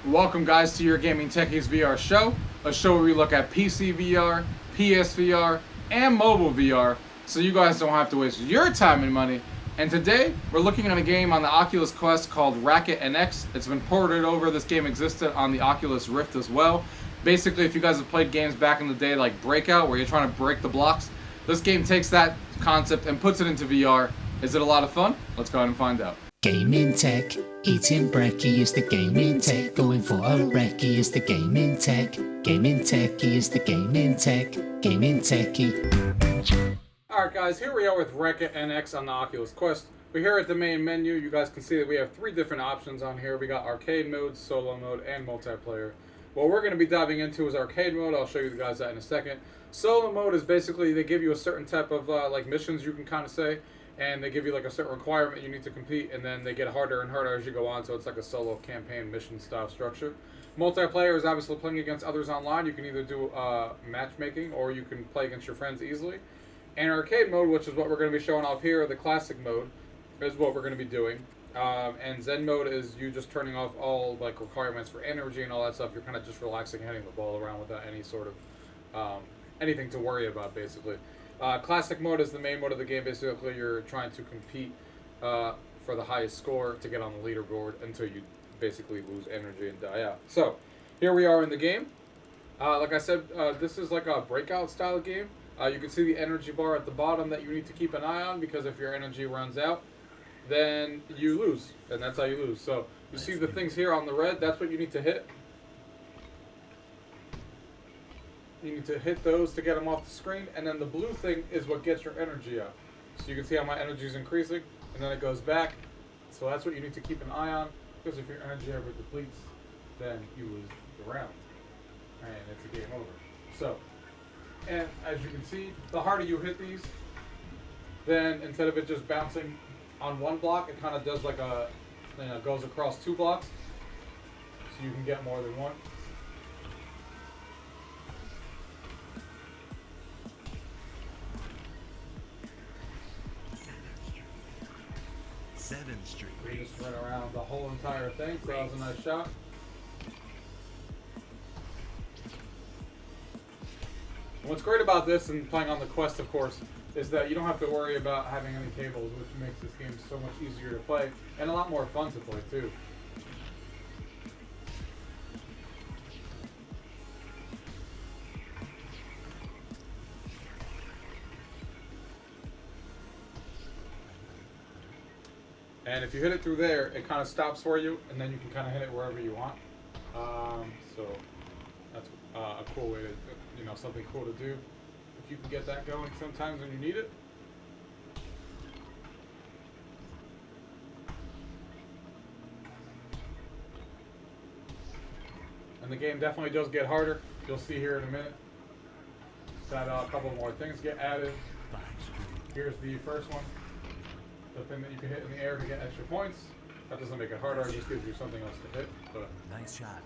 Welcome guys to UrGamingTechie's VR show, a show where we look at PC VR, PSVR, and mobile VR, so you guys don't have to waste your time and money. And today, we're looking at a game on the Oculus Quest called Racket NX. It's been ported over. This game existed on the Oculus Rift as well. Basically, if you guys have played games back in the day like Breakout, where you're trying to break the blocks, this game takes that concept and puts it into VR. Is it a lot of fun? Let's go ahead and find out. Gaming tech, eating brekkie is the gaming tech. Going for a recce is the gaming tech. Gaming techie is the gaming tech. Gaming techie. Alright guys, here we are with Racket NX on the Oculus Quest. We're here at the main menu. You guys can see that we have three different options on here. We got arcade mode, solo mode, and multiplayer. What we're going to be diving into is arcade mode. I'll show you guys that in a second. Solo mode is basically they give you a certain type of like missions, you can kind of say. And they give you like a certain requirement you need to complete, and then they get harder and harder as you go on, so it's like a solo campaign mission style structure. Multiplayer is obviously playing against others online. You can either do matchmaking or you can play against your friends easily. And arcade mode, which is what we're going to be showing off here, the classic mode, is what we're going to be doing. And Zen mode is you just turning off all like requirements for energy and all that stuff. You're kind of just relaxing, hitting the ball around without any sort of anything to worry about, basically. Classic mode is the main mode of the game. Basically, you're trying to compete for the highest score to get on the leaderboard until you basically lose energy and die out. So, here we are in the game. Like I said, this is like a breakout style game. You can see the energy bar at the bottom that you need to keep an eye on, because if your energy runs out, then you lose, and that's how you lose. So, you see the things here on the red, that's what you need to hit. You need to hit those to get them off the screen, and then the blue thing is what gets your energy up. So you can see how my energy is increasing, and then it goes back. So that's what you need to keep an eye on, because if your energy ever depletes, then you lose the round, and it's a game over. So, and as you can see, the harder you hit these, then instead of it just bouncing on one block, it kind of does like a, goes across two blocks, so you can get more than one. Street. We just went around the whole entire thing, so that was a nice shot. What's great about this and playing on the Quest, of course, is that you don't have to worry about having any cables, which makes this game so much easier to play and a lot more fun to play too. And if you hit it through there, it kind of stops for you, and then you can kind of hit it wherever you want. So that's a cool way to, something cool to do. If you can get that going sometimes when you need it. And the game definitely does get harder. You'll see here in a minute that a couple more things get added. Here's the first one. The thing that you can hit in the air to get extra points. That doesn't make it harder, it just gives you something else to hit. But nice shot.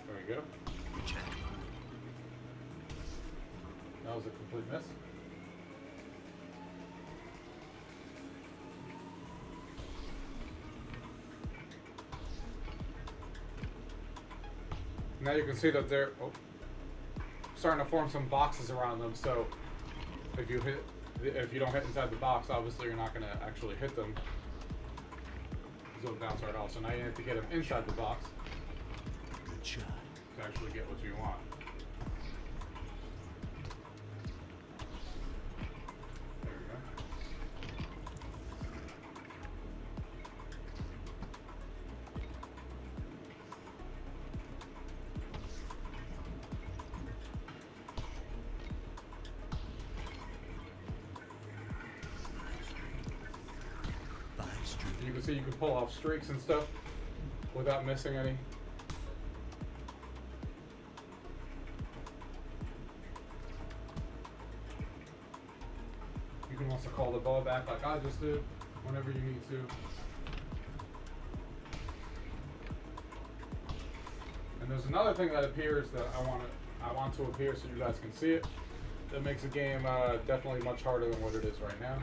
There you go. That was a complete miss. Now you can see that they're starting to form some boxes around them, so if you don't hit inside the box, obviously you're not going to actually hit them. They'll bounce right off. So now you have to get them inside the box. Good shot. To actually get what you want. There we go. You can see you can pull off streaks and stuff without missing any. You can also call the ball back like I just did whenever you need to. And there's another thing that appears that I want to appear so you guys can see it. That makes the game definitely much harder than what it is right now.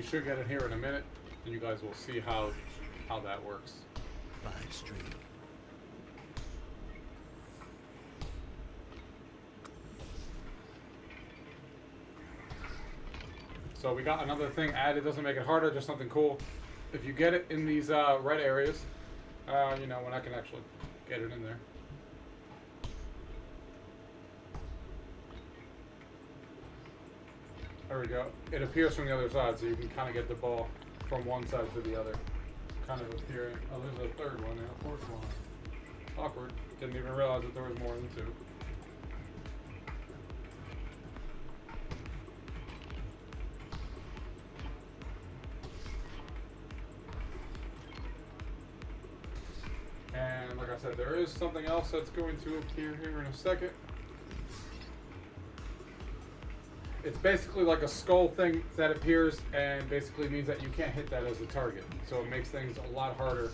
You should get in here in a minute, and you guys will see how that works. 5 string. So we got another thing added. Doesn't make it harder, just something cool. If you get it in these red areas, you know, when I can actually get it in there. There we go. It appears from the other side, so you can kind of get the ball from one side to the other. Kind of appearing. Oh, there's a third one and a fourth one. Awkward. Didn't even realize that there was more than 2. And like I said, there is something else that's going to appear here in a second. It's basically like a skull thing that appears and basically means that you can't hit that as a target. So it makes things a lot harder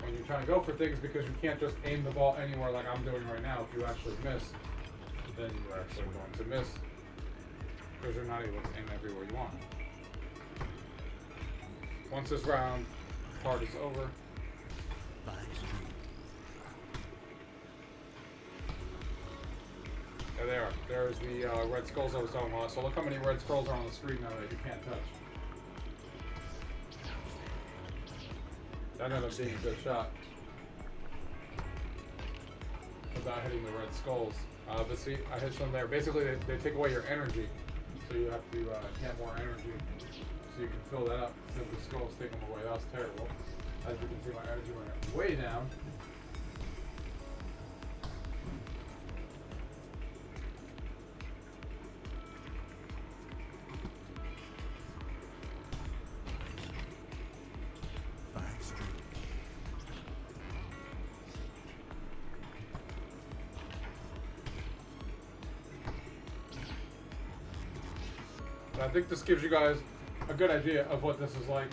when you're trying to go for things because you can't just aim the ball anywhere like I'm doing right now. If you actually miss, then you're actually going to miss because you're not able to aim everywhere you want. Once this round part is over, 5 string. there they are. There's the red skulls I was talking about. So look how many red skulls are on the screen now that you can't touch. That ended up being a good shot without hitting the red skulls. But see, I hit some there. Basically, they take away your energy. So you have to get more energy so you can fill that up. Since the skulls take them away. That was terrible. As you can see, my energy went way down. But I think this gives you guys a good idea of what this is like.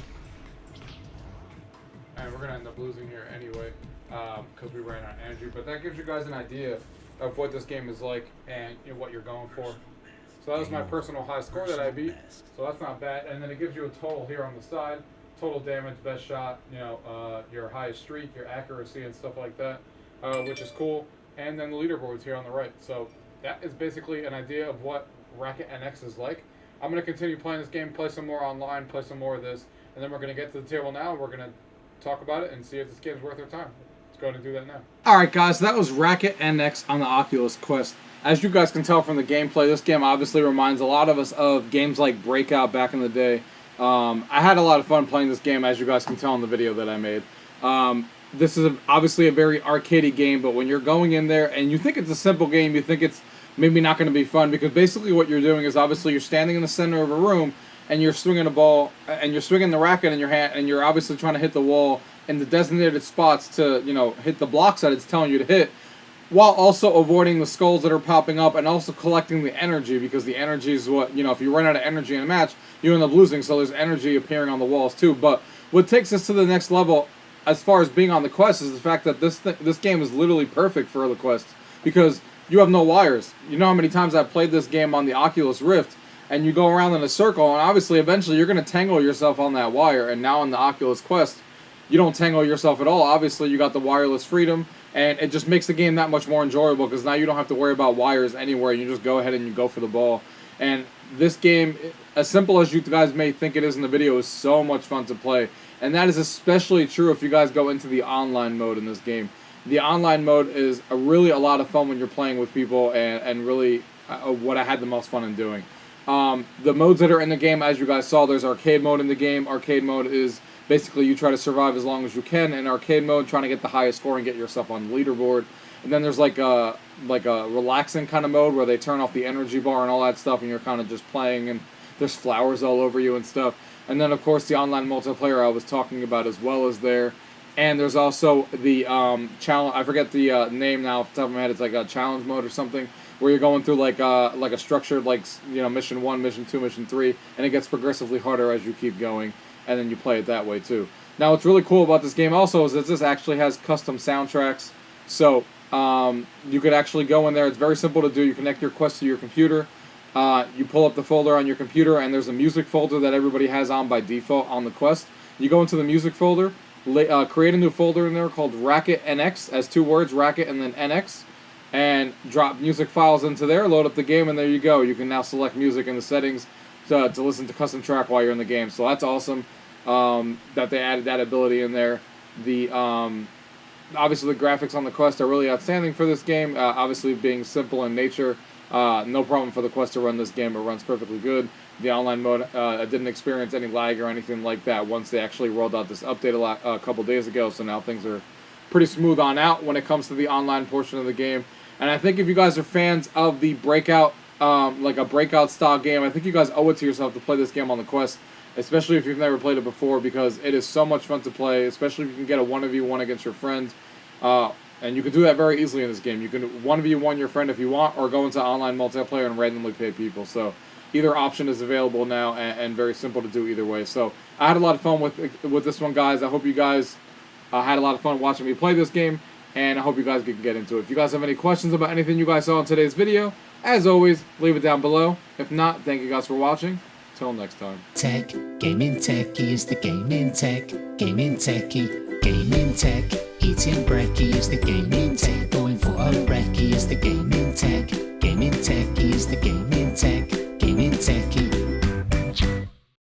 And we're going to end up losing here anyway because we ran out of energy. But that gives you guys an idea of what this game is like and what you're going for. So that was my personal high score that I beat. So that's not bad. And then it gives you a total here on the side. Total damage, best shot, you know, your highest streak, your accuracy and stuff like that, which is cool. And then the leaderboards here on the right. So that is basically an idea of what Racket NX is like. I'm going to continue playing this game, play some more online, play some more of this, and then we're going to get to the table now, and we're going to talk about it and see if this game's worth our time. Let's go ahead and do that now. Alright guys, that was Racket NX on the Oculus Quest. As you guys can tell from the gameplay, this game obviously reminds a lot of us of games like Breakout back in the day. I had a lot of fun playing this game, as you guys can tell in the video that I made. This is obviously a very arcadey game, but when you're going in there and you think it's a simple game, you think it's maybe not going to be fun, because basically what you're doing is obviously you're standing in the center of a room and you're swinging a ball and you're swinging the racket in your hand and you're obviously trying to hit the wall in the designated spots to, you know, hit the blocks that it's telling you to hit, while also avoiding the skulls that are popping up and also collecting the energy, because the energy is what, you know, if you run out of energy in a match, you end up losing, so there's energy appearing on the walls too. But what takes us to the next level as far as being on the Quest is the fact that this game is literally perfect for the Quest, because you have no wires. You know how many times I've played this game on the Oculus Rift, and you go around in a circle, and obviously eventually you're going to tangle yourself on that wire, and now on the Oculus Quest, you don't tangle yourself at all. Obviously you got the wireless freedom, and it just makes the game that much more enjoyable, because now you don't have to worry about wires anywhere. You just go ahead and you go for the ball. And this game, as simple as you guys may think it is in the video, is so much fun to play. And that is especially true if you guys go into the online mode in this game. The online mode is really a lot of fun when you're playing with people, and really what I had the most fun in doing. The modes that are in the game, as you guys saw, there's arcade mode in the game. Arcade mode is basically you try to survive as long as you can in arcade mode, trying to get the highest score and get yourself on the leaderboard. And then there's like a relaxing kind of mode where they turn off the energy bar and all that stuff, and you're kind of just playing, and there's flowers all over you and stuff. And then of course the online multiplayer I was talking about as well is there. And there's also the challenge. I forget the name now off the top of my head. It's like a challenge mode or something, where you're going through like a structured, like, you know, mission 1, mission 2, mission 3, and it gets progressively harder as you keep going, and then you play it that way too. Now, what's really cool about this game also is that this actually has custom soundtracks. So you could actually go in there. It's very simple to do. You connect your Quest to your computer, you pull up the folder on your computer, and there's a music folder that everybody has on by default on the Quest. You go into the music folder, create a new folder in there called Racket NX, as 2 words, Racket and then NX, and drop music files into there, load up the game, and there you go. You can now select music in the settings to listen to custom track while you're in the game. So that's awesome that they added that ability in there. The obviously the graphics on the Quest are really outstanding for this game. Obviously being simple in nature, no problem for the Quest to run this game. It runs perfectly good. The online mode didn't experience any lag or anything like that once they actually rolled out this update a couple days ago. So now things are pretty smooth on out when it comes to the online portion of the game. And I think if you guys are fans of the Breakout, like a Breakout style game, I think you guys owe it to yourself to play this game on the Quest, especially if you've never played it before, because it is so much fun to play, especially if you can get a 1v1 against your friends. And you can do that very easily in this game. You can 1v1 your friend if you want, or go into online multiplayer and randomly pay people. So either option is available now, and very simple to do either way. So I had a lot of fun with this one, guys. I hope you guys had a lot of fun watching me play this game, and I hope you guys can get into it. If you guys have any questions about anything you guys saw in today's video, as always, leave it down below. If not, thank you guys for watching. Till next time. Tech, gaming techie is the gaming tech, gaming techie, gaming tech. Eating brekkie is the gaming tech, going for a recce is the gaming tech, gaming techie is the gaming tech, gaming techie.